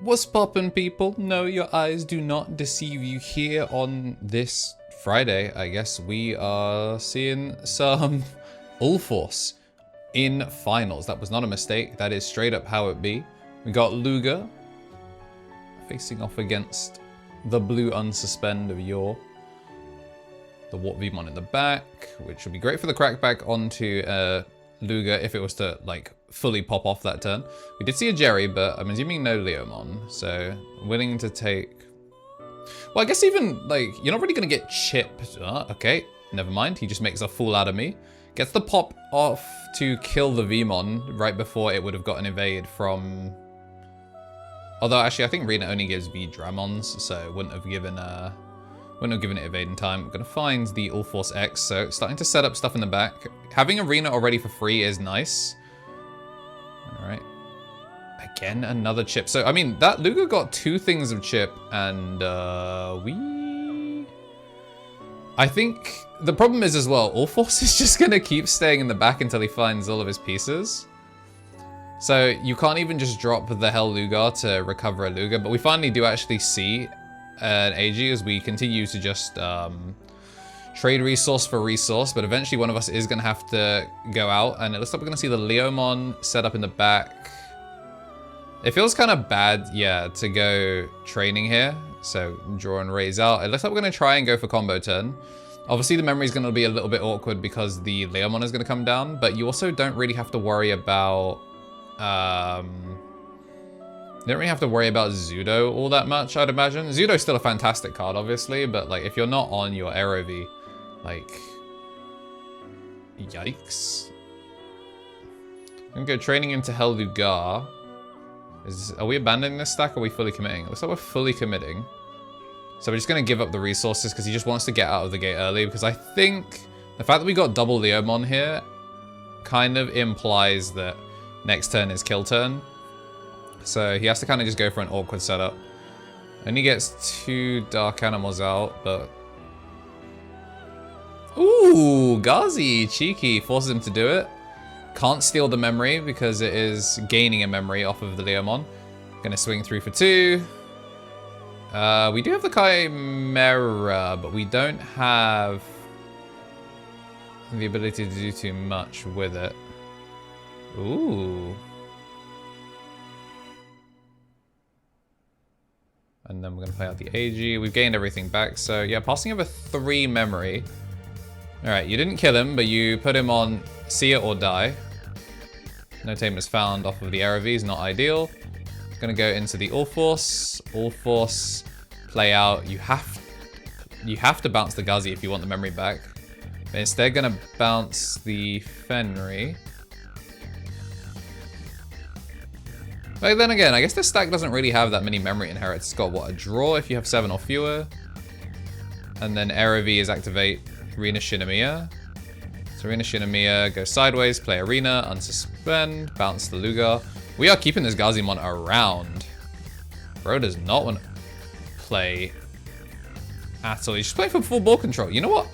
What's poppin', people? No, your eyes do not deceive you. Here on this Friday, I guess, we are seeing some Ulforce in finals. That was not a mistake. That is straight up how it be. We got Luga facing off against the blue unsuspend of yore. The Veemon in the back, which would be great for the crackback onto Luga if it was to like fully pop off that turn. We did see a Jerry, but I'm assuming no Leomon, so willing to take. Well, I guess even like you're not really gonna get chipped. Okay, never mind. He just makes a fool out of me. Gets the pop off to kill the Veemon right before it would have gotten evade from. Although actually, I think Rena only gives Veedramons, so it wouldn't have given it evade in time. I'm gonna find the Ulforce X, so starting to set up stuff in the back. Having Arena already for free is nice. All right. Again, another chip. So, I mean, that Luga got two things of chip, and I think the problem is as well, Ulforce is just gonna keep staying in the back until he finds all of his pieces. So, you can't even just drop the Hell Luga to recover a Luga, but we finally do actually see an AG as we continue to just trade resource for resource, but eventually one of us is going to have to go out, and it looks like we're going to see the Leomon set up in the back. It feels kind of bad, yeah, to go training here, so draw and raise out. It looks like we're going to try and go for combo turn. Obviously the memory is going to be a little bit awkward because the Leomon is going to come down, but you also don't really have to worry about you don't really have to worry about Zudo all that much, I'd imagine. Zudo's still a fantastic card, obviously, but like if you're not on your Aerovie, like, yikes. I'm gonna go training into Hell Lugar. Are we abandoning this stack or are we fully committing? It looks like we're fully committing. So we're just gonna give up the resources because he just wants to get out of the gate early, because I think the fact that we got double Leomon here kind of implies that next turn is kill turn. So he has to kind of just go for an awkward setup. Only gets two dark animals out, but... Ooh, Ghazi, cheeky, forces him to do it. Can't steal the memory because it is gaining a memory off of the Leomon. Gonna swing 3 for 2. We do have the Chimera, but we don't have the ability to do too much with it. Ooh. And then we're going to play out the AG. We've gained everything back. So yeah, passing over 3 memory. All right, you didn't kill him, but you put him on see it or die. No tame is found off of the Aerovies, not ideal. It's going to go into the Ulforce. Ulforce, play out. You have to bounce the Ghazi if you want the memory back. But instead, going to bounce the Fenri. But then again, I guess this stack doesn't really have that many memory inherits. It's got, what, a draw if you have 7 or fewer. And then Aerovie is activate Rena Shinomiya. So Rena Shinomiya goes sideways, play Arena, unsuspend, bounce the Luga. We are keeping this Gazimon around. Bro does not want to play at all. He's just playing for full ball control. You know what?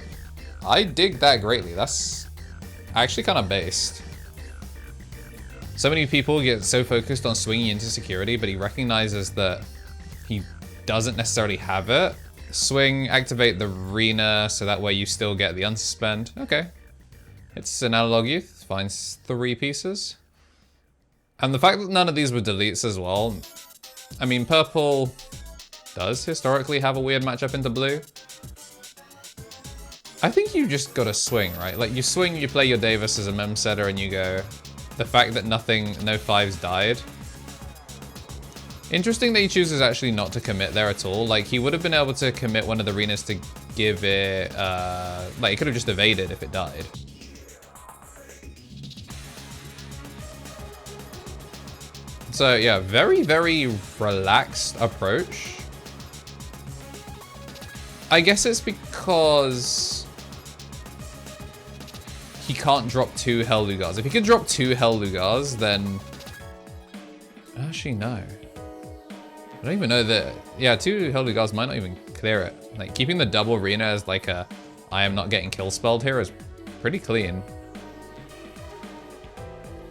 I dig that greatly. That's actually kind of based. So many people get so focused on swinging into security, but he recognizes that he doesn't necessarily have it. Swing, activate the Rena, so that way you still get the unsuspend. Okay. It's an analog youth, finds 3 pieces. And the fact that none of these were deletes as well. I mean, purple does historically have a weird matchup into blue. I think you just gotta swing, right? Like you swing, you play your Davis as a mem setter and you go. The fact that no 5s died. Interesting that he chooses actually not to commit there at all. Like, he would have been able to commit one of the Renas to give it, like, he could have just evaded if it died. So, yeah, very, very relaxed approach. I guess it's because he can't drop 2 Hell Lugars. If he could drop 2 Hell Lugars, then... Actually, no. I don't even know that... Yeah, 2 Hell Lugars might not even clear it. Like, keeping the double Rena as like a... I am not getting kill spelled here is pretty clean.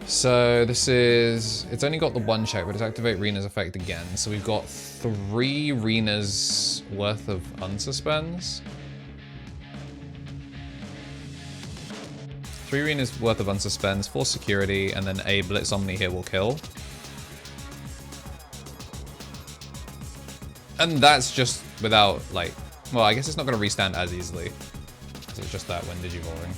So this is, it's only got the one check, but it's activate Rena's effect again. So we've got 3 Rena's worth of unsuspends. 3 Rena's worth of unsuspends, 4 security, and then a Blitz Omni here will kill. And that's just without, like, well, I guess it's not going to restand as easily. So it's just that when digivolving.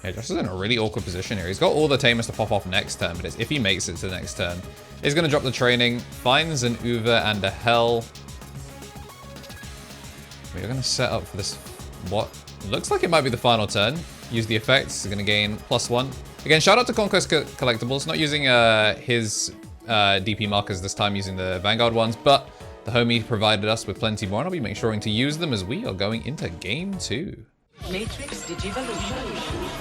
Yeah, Josh is in a really awkward position here. He's got all the tamers to pop off next turn, but it's if he makes it to the next turn. He's going to drop the training, finds an Uber and a Hell. We're going to set up for this, what looks like it might be the final turn. Use the effects, he's going to gain +1. Again, shout out to Conquest Collectibles, not using his DP markers this time, using the Vanguard ones, but the homie provided us with plenty more, and I'll be making sure to use them as we are going into game 2. Matrix Digivolution.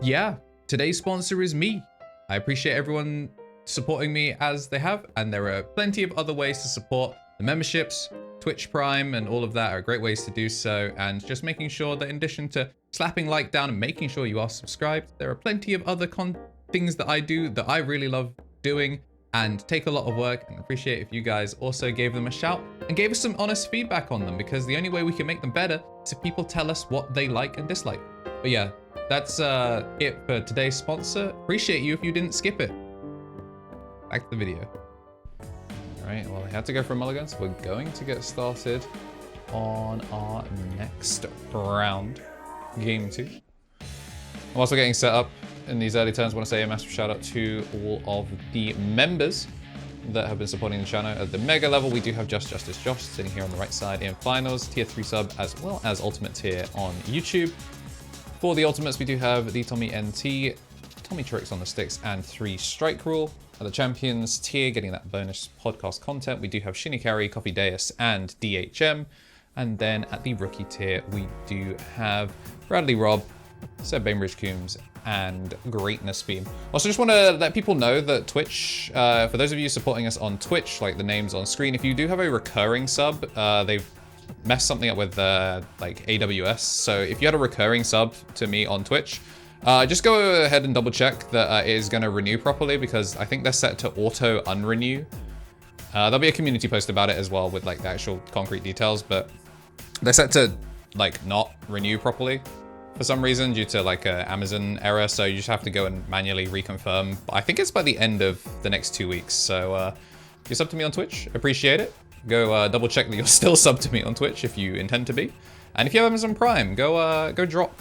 Yeah, today's sponsor is me. I appreciate everyone supporting me as they have, and there are plenty of other ways to support. The memberships, Twitch Prime, and all of that are great ways to do so, and just making sure that in addition to slapping like down and making sure you are subscribed, there are plenty of other things that I do that I really love doing and take a lot of work, and appreciate if you guys also gave them a shout and gave us some honest feedback on them, because the only way we can make them better is if people tell us what they like and dislike. But yeah, that's it for today's sponsor. Appreciate you if you didn't skip it. Back to the video. All right, well, I had to go for a mulligan, so we're going to get started on our next round, game 2. I'm also getting set up in these early turns. I want to say a massive shout out to all of the members that have been supporting the channel. At the mega level, we do have Justice Josh sitting here on the right side in finals, tier 3 sub, as well as ultimate tier on YouTube. For the ultimates, we do have the Tommy NT, Tommy Tricks on the sticks, and 3 Strike Rule. At the champions tier, getting that bonus podcast content, we do have Shinikari, Coffee Deus, and DHM. And then at the rookie tier, we do have Bradley Robb, Seb Bainbridge Coombs, and Greatness Beam. Also, just want to let people know that Twitch, for those of you supporting us on Twitch, like the names on screen, if you do have a recurring sub, they've messed something up with like AWS. So if you had a recurring sub to me on Twitch, just go ahead and double check that it is going to renew properly, because I think they're set to auto unrenew. There'll be a community post about it as well with like the actual concrete details, but they're set to like not renew properly for some reason due to like a Amazon error. So you just have to go and manually reconfirm. I think it's by the end of the next 2 weeks. So if you're sub to me on Twitch, appreciate it. Go double check that you're still sub to me on Twitch if you intend to be. And if you have Amazon Prime, go drop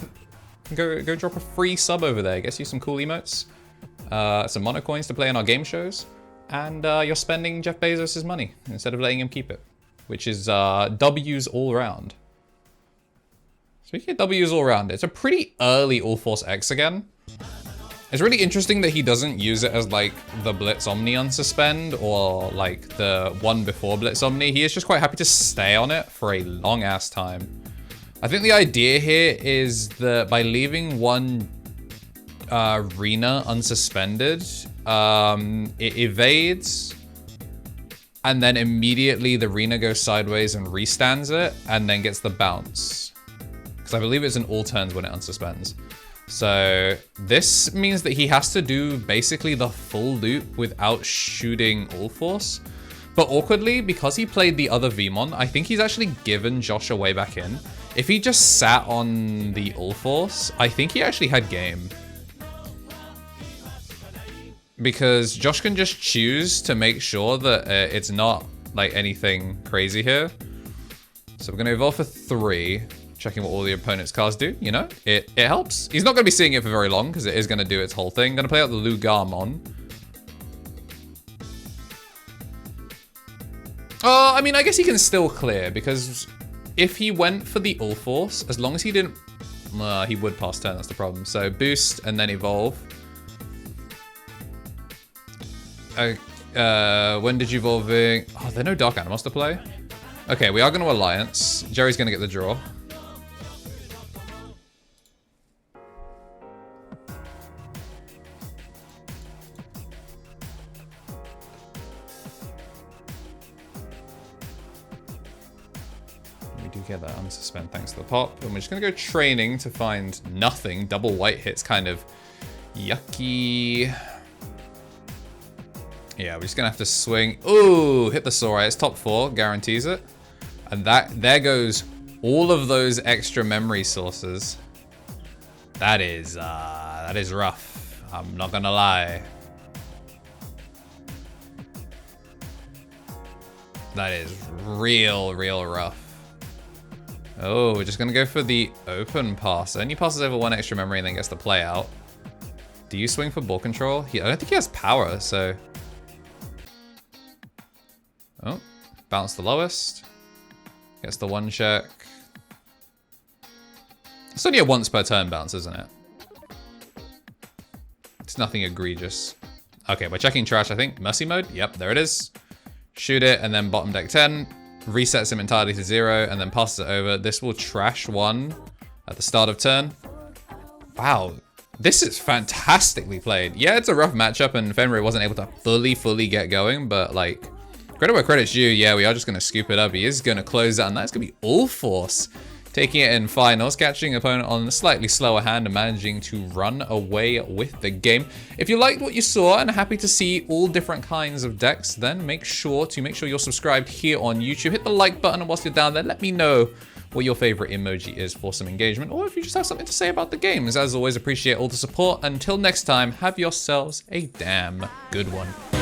a free sub over there. Gets you some cool emotes, some mono coins to play in our game shows, and you're spending Jeff Bezos' money instead of letting him keep it, which is W's all around. Speaking of W's all around, it's a pretty early All-Force X again. It's really interesting that he doesn't use it as like the Blitz Omni unsuspend or like the one before Blitz Omni. He is just quite happy to stay on it for a long ass time. I think the idea here is that by leaving one Rena unsuspended, it evades, and then immediately the Rena goes sideways and restands it, and then gets the bounce. Because I believe it's in all turns when it unsuspends. So this means that he has to do basically the full loop without shooting All-Force. But awkwardly, because he played the other Veemon, I think he's actually given Josh a way back in. If he just sat on the All-Force, I think he actually had game. Because Josh can just choose to make sure that it's not like anything crazy here. So we're going to evolve for 3. Checking what all the opponent's cards do, you know? It helps. He's not going to be seeing it for very long because it is going to do its whole thing. Going to play out the Lugamon. I mean, I guess he can still clear, because if he went for the All-Force, as long as he didn't... he would pass turn, that's the problem. So boost and then evolve. When did you evolving? Oh, there are no Dark Animals to play. Okay, we are going to Alliance. Jerry's going to get the draw. Get that unsuspend thanks to the pop, and we're just gonna go training to find nothing. Double white hits kind of Yucky. Yeah, we're just gonna have to swing. Ooh, hit the Sorai. It's top 4, guarantees it. And there goes all of those extra memory sources. That is rough. I'm not gonna lie. That is real rough. Oh, we're just gonna go for the open pass. Only passes over 1 extra memory and then gets the play out. Do you swing for ball control? I don't think he has power, so. Oh, bounce the lowest. Gets the 1 check. It's only a once per turn bounce, isn't it? It's nothing egregious. Okay, we're checking trash, I think. Mercy mode? Yep, there it is. Shoot it, and then bottom deck 10. Resets him entirely to 0, and then passes it over. This will trash 1 at the start of turn. Wow, this is fantastically played. Yeah, it's a rough matchup, and Fenrir wasn't able to fully get going, but like, credit where credit's due. Yeah, we are just going to scoop it up. He is going to close out, and that's going to be Ulforce taking it in finals, catching an opponent on a slightly slower hand and managing to run away with the game. If you liked what you saw and are happy to see all different kinds of decks, then make sure you're subscribed here on YouTube. Hit the like button, and whilst you're down there, let me know what your favorite emoji is for some engagement, or if you just have something to say about the games. As always, appreciate all the support. Until next time, have yourselves a damn good one.